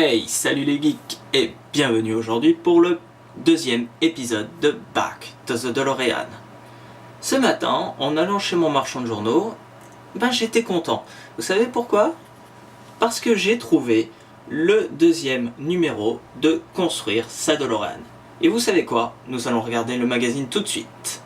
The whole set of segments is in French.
Hey, salut les geeks et bienvenue aujourd'hui pour le deuxième épisode de Back to the DeLorean. Ce matin, en allant chez mon marchand de journaux, j'étais content. Vous savez pourquoi? Parce que j'ai trouvé le deuxième numéro de Construire sa DeLorean. Et vous savez quoi? Nous allons regarder le magazine tout de suite.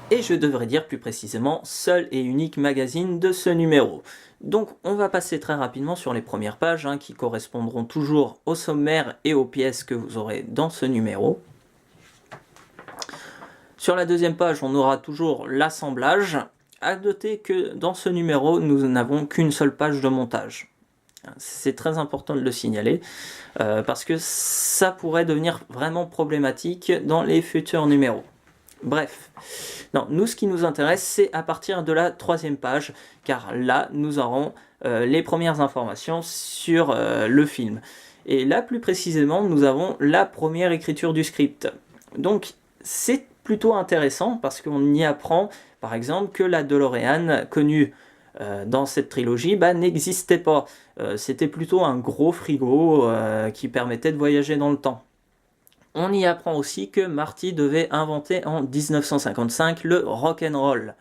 Et je devrais dire plus précisément, seul et unique magazine de ce numéro. Donc on va passer très rapidement sur les premières pages qui correspondront toujours au sommaire et aux pièces que vous aurez dans ce numéro. Sur la deuxième page, on aura toujours l'assemblage. À noter que dans ce numéro, nous n'avons qu'une seule page de montage. C'est très important de le signaler parce que ça pourrait devenir vraiment problématique dans les futurs numéros. Bref, non, nous ce qui nous intéresse c'est à partir de la troisième page, car là nous aurons les premières informations sur le film. Et là plus précisément nous avons la première écriture du script. Donc c'est plutôt intéressant parce qu'on y apprend par exemple que la DeLorean connue dans cette trilogie n'existait pas. C'était plutôt un gros frigo qui permettait de voyager dans le temps. On y apprend aussi que Marty devait inventer en 1955 le rock'n'roll.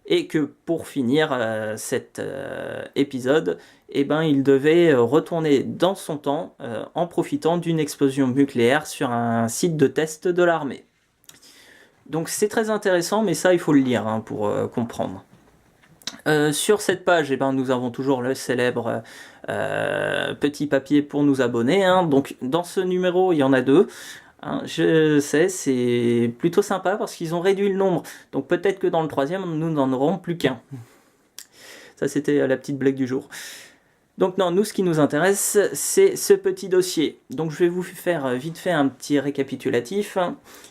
Et que pour finir cet épisode, il devait retourner dans son temps en profitant d'une explosion nucléaire sur un site de test de l'armée. Donc c'est très intéressant, mais ça il faut le lire pour comprendre. Sur cette page, nous avons toujours le célèbre petit papier pour nous abonner. Donc dans ce numéro, il y en a deux. Je sais, c'est plutôt sympa parce qu'ils ont réduit le nombre. Donc peut-être que dans le troisième, nous n'en aurons plus qu'un. Ça, c'était la petite blague du jour. Donc non, nous, ce qui nous intéresse, c'est ce petit dossier. Donc je vais vous faire vite fait un petit récapitulatif.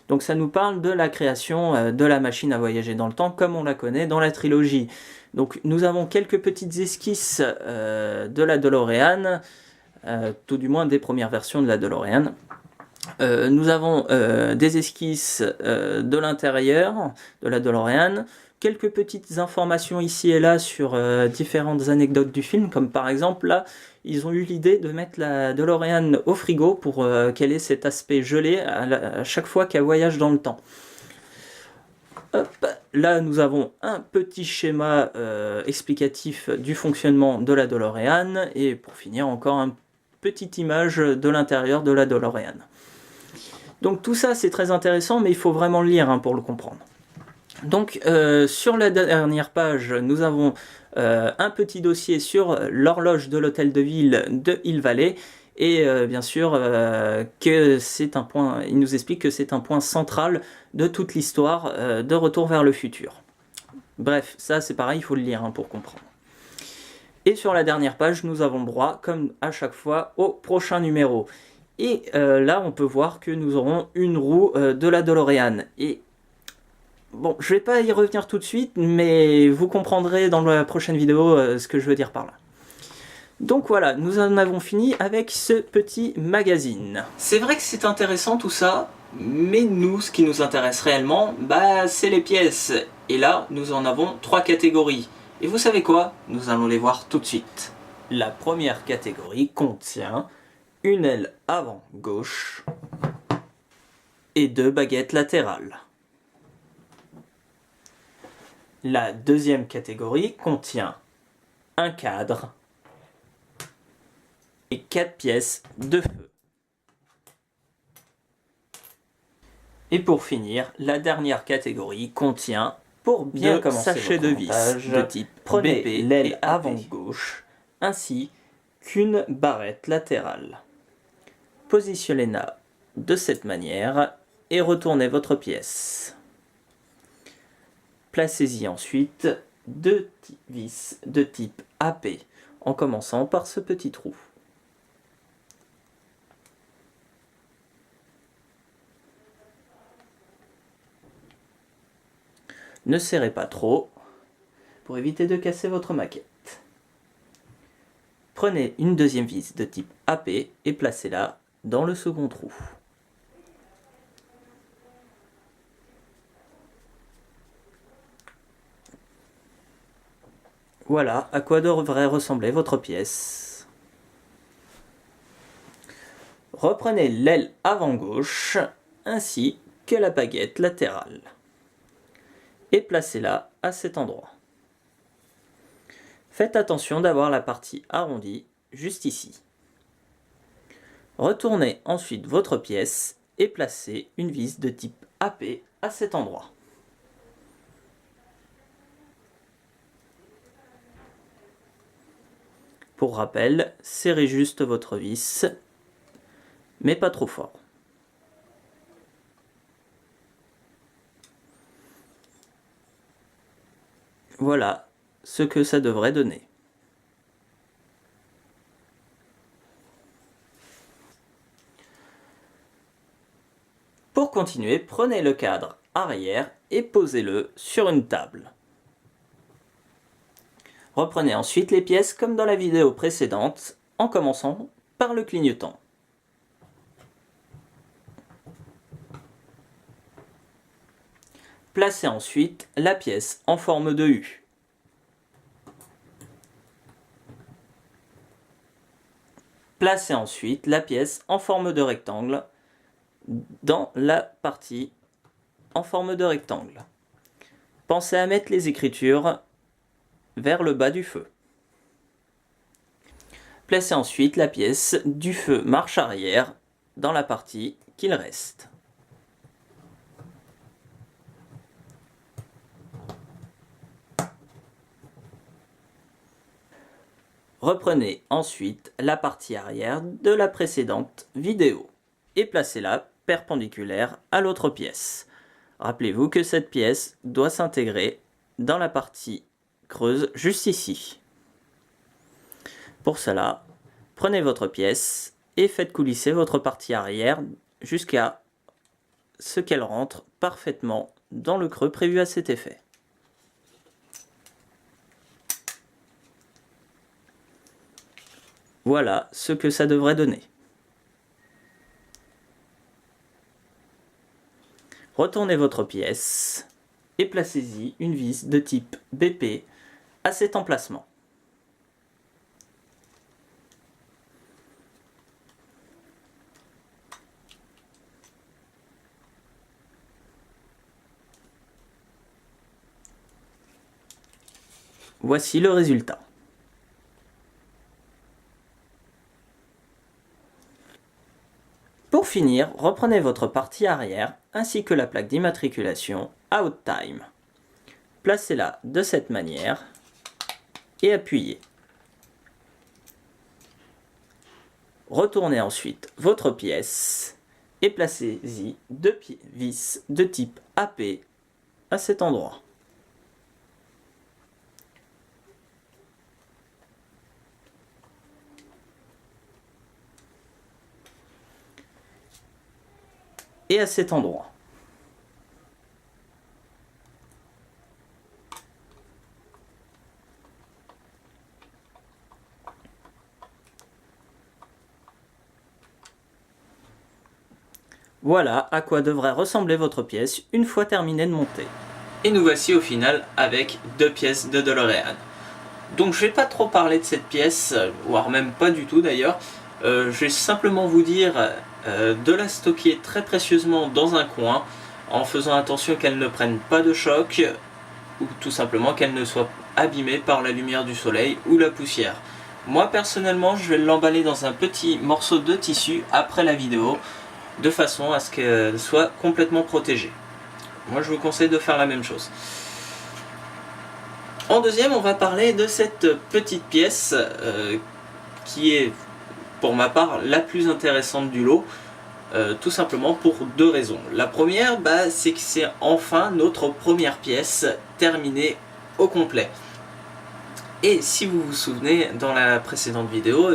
Donc ça nous parle de la création de la machine à voyager dans le temps, comme on la connaît dans la trilogie. Donc nous avons quelques petites esquisses de la DeLorean, tout du moins des premières versions de la DeLorean. Nous avons des esquisses de l'intérieur de la DeLorean, quelques petites informations ici et là sur différentes anecdotes du film, comme par exemple là, ils ont eu l'idée de mettre la DeLorean au frigo pour qu'elle ait cet aspect gelé à chaque fois qu'elle voyage dans le temps. Hop, là nous avons un petit schéma explicatif du fonctionnement de la DeLorean, et pour finir encore une petite image de l'intérieur de la DeLorean. Donc tout ça c'est très intéressant, mais il faut vraiment le lire pour le comprendre. Donc sur la dernière page, nous avons un petit dossier sur l'horloge de l'hôtel de ville de Hill Valley, et bien sûr que c'est un point, il nous explique que c'est un point central de toute l'histoire de Retour vers le futur. Bref, ça c'est pareil, il faut le lire pour comprendre. Et sur la dernière page, nous avons le droit, comme à chaque fois, au prochain numéro. Et là, on peut voir que nous aurons une roue de la DeLorean. Et bon, je vais pas y revenir tout de suite, mais vous comprendrez dans la prochaine vidéo ce que je veux dire par là. Donc voilà, nous en avons fini avec ce petit magazine. C'est vrai que c'est intéressant tout ça, mais nous, ce qui nous intéresse réellement, c'est les pièces. Et là, nous en avons 3 catégories. Et vous savez quoi? Nous allons les voir tout de suite. La première catégorie contient une aile avant gauche et 2 baguettes latérales. La deuxième catégorie contient un cadre et 4 pièces de feu. Et pour finir, la dernière catégorie contient, pour bien commencer sachets de vis de type prenez l'aile avant gauche, ainsi qu'une barrette latérale. Positionnez-la de cette manière et retournez votre pièce. Placez-y ensuite 2 vis de type AP, en commençant par ce petit trou. Ne serrez pas trop pour éviter de casser votre maquette. Prenez une deuxième vis de type AP et placez-la dans le second trou. Voilà à quoi devrait ressembler votre pièce. Reprenez l'aile avant gauche ainsi que la baguette latérale et placez-la à cet endroit. Faites attention d'avoir la partie arrondie juste ici. Retournez ensuite votre pièce et placez une vis de type AP à cet endroit. Pour rappel, serrez juste votre vis, mais pas trop fort. Voilà ce que ça devrait donner. Pour continuer, prenez le cadre arrière et posez-le sur une table. Reprenez ensuite les pièces comme dans la vidéo précédente, en commençant par le clignotant. Placez ensuite la pièce en forme de U. Placez ensuite la pièce en forme de rectangle dans la partie en forme de rectangle. Pensez à mettre les écritures vers le bas du feu. Placez ensuite la pièce du feu marche arrière dans la partie qu'il reste. Reprenez ensuite la partie arrière de la précédente vidéo et placez-la perpendiculaire à l'autre pièce. Rappelez-vous que cette pièce doit s'intégrer dans la partie creuse juste ici. Pour cela, prenez votre pièce et faites coulisser votre partie arrière jusqu'à ce qu'elle rentre parfaitement dans le creux prévu à cet effet. Voilà ce que ça devrait donner. Retournez votre pièce et placez-y une vis de type BP à cet emplacement. Voici le résultat. Pour finir, reprenez votre partie arrière ainsi que la plaque d'immatriculation à haute time. Placez-la de cette manière et appuyez. Retournez ensuite votre pièce et placez-y deux vis de type AP à cet endroit. Et à cet endroit. Voilà à quoi devrait ressembler votre pièce une fois terminée de monter. Et nous voici au final avec deux pièces de DeLorean. Donc je vais pas trop parler de cette pièce, voire même pas du tout d'ailleurs. Je vais simplement vous dire de la stocker très précieusement dans un coin en faisant attention qu'elle ne prenne pas de choc ou tout simplement qu'elle ne soit abîmée par la lumière du soleil ou la poussière. Moi personnellement je vais l'emballer dans un petit morceau de tissu après la vidéo de façon à ce qu'elle soit complètement protégée. Moi je vous conseille de faire la même chose. En deuxième, on va parler de cette petite pièce qui est pour ma part la plus intéressante du lot, tout simplement pour deux raisons. La première, c'est que c'est enfin notre première pièce terminée au complet. Et si vous vous souvenez, dans la précédente vidéo,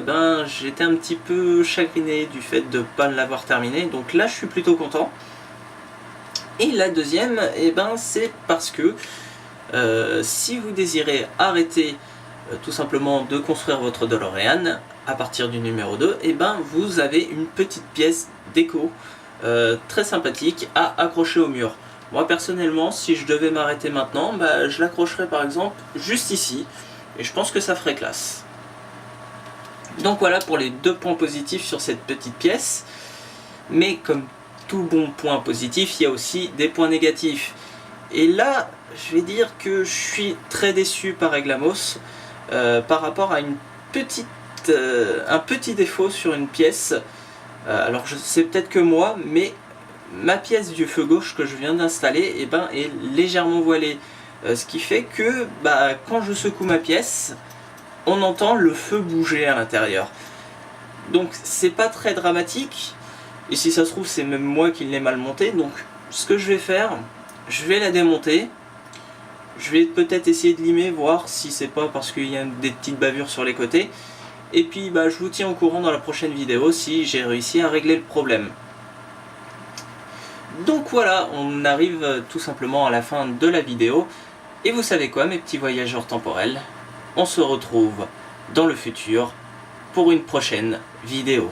j'étais un petit peu chagriné du fait de ne pas l'avoir terminé, donc là je suis plutôt content. Et la deuxième, c'est parce que si vous désirez arrêter tout simplement de construire votre DeLorean à partir du numéro 2, vous avez une petite pièce déco très sympathique à accrocher au mur. Moi personnellement, si je devais m'arrêter maintenant, je l'accrocherais par exemple juste ici, et je pense que ça ferait classe. Donc voilà pour les 2 points positifs sur cette petite pièce. Mais comme tout bon point positif, il y a aussi des points négatifs. Et là, je vais dire que je suis très déçu par Eglamos par rapport à un petit défaut sur une pièce. Alors c'est peut-être que moi, mais ma pièce du feu gauche que je viens d'installer est légèrement voilée. Ce qui fait que quand je secoue ma pièce, on entend le feu bouger à l'intérieur. Donc c'est pas très dramatique, et si ça se trouve c'est même moi qui l'ai mal monté. Donc ce que je vais faire, je vais la démonter, je vais peut-être essayer de limer, voir si c'est pas parce qu'il y a des petites bavures sur les côtés, et puis je vous tiens au courant dans la prochaine vidéo si j'ai réussi à régler le problème. Donc voilà, on arrive tout simplement à la fin de la vidéo, et vous savez quoi mes petits voyageurs temporels, on se retrouve dans le futur pour une prochaine vidéo.